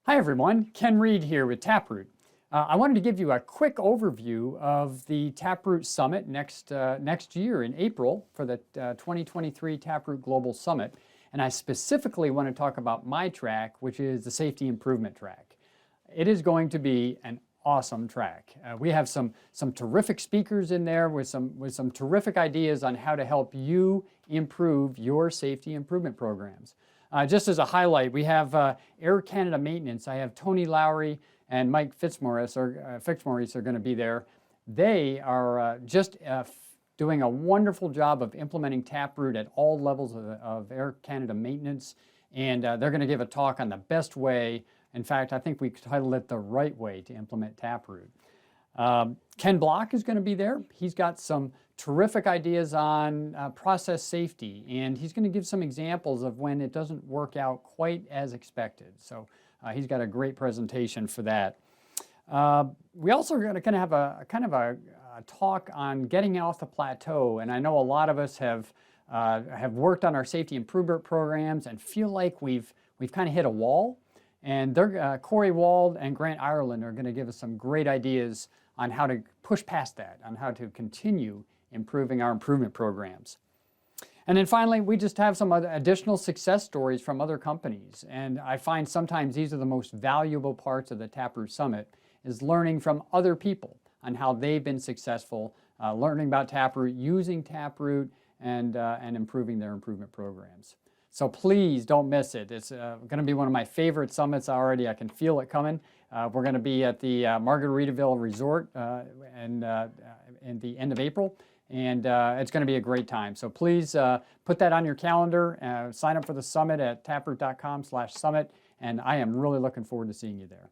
Hi everyone, Ken Reed here with TaprooT. I wanted to give you a quick overview of the TaprooT Summit next year in April for the 2023 TaprooT Global Summit. And I specifically want to talk about my track, which is the Safety Improvement track. It is going to be an awesome track. We have some terrific speakers in there with some terrific ideas on how to help you improve your safety improvement programs. Just as a highlight, we have Air Canada Maintenance. I have Tony Lowry and Mike Fitzmaurice are going to be there. They are doing a wonderful job of implementing TaprooT at all levels of Air Canada Maintenance, and they're going to give a talk on the best way. In fact, I think we titled it The Right Way to Implement TaprooT. Ken Block is going to be there. He's got some terrific ideas on process safety, and he's going to give some examples of when it doesn't work out quite as expected. So he's got a great presentation for that. We also are going to have a kind of a talk on getting off the plateau, and I know a lot of us have worked on our safety improvement programs and feel like we've kind of hit a wall. And Corey Wald and Grant Ireland are going to give us some great ideas on how to push past that, on how to continue improving our improvement programs. And then finally, we just have some other additional success stories from other companies. And I find sometimes these are the most valuable parts of the TaprooT Summit, is learning from other people on how they've been successful, learning about TaprooT, using TaprooT, and improving their improvement programs. So please don't miss it. It's going to be one of my favorite summits already. I can feel it coming. We're going to be at the Margaritaville Resort in the end of April, and it's going to be a great time. So please put that on your calendar. Sign up for the summit at taproot.com/summit, and I am really looking forward to seeing you there.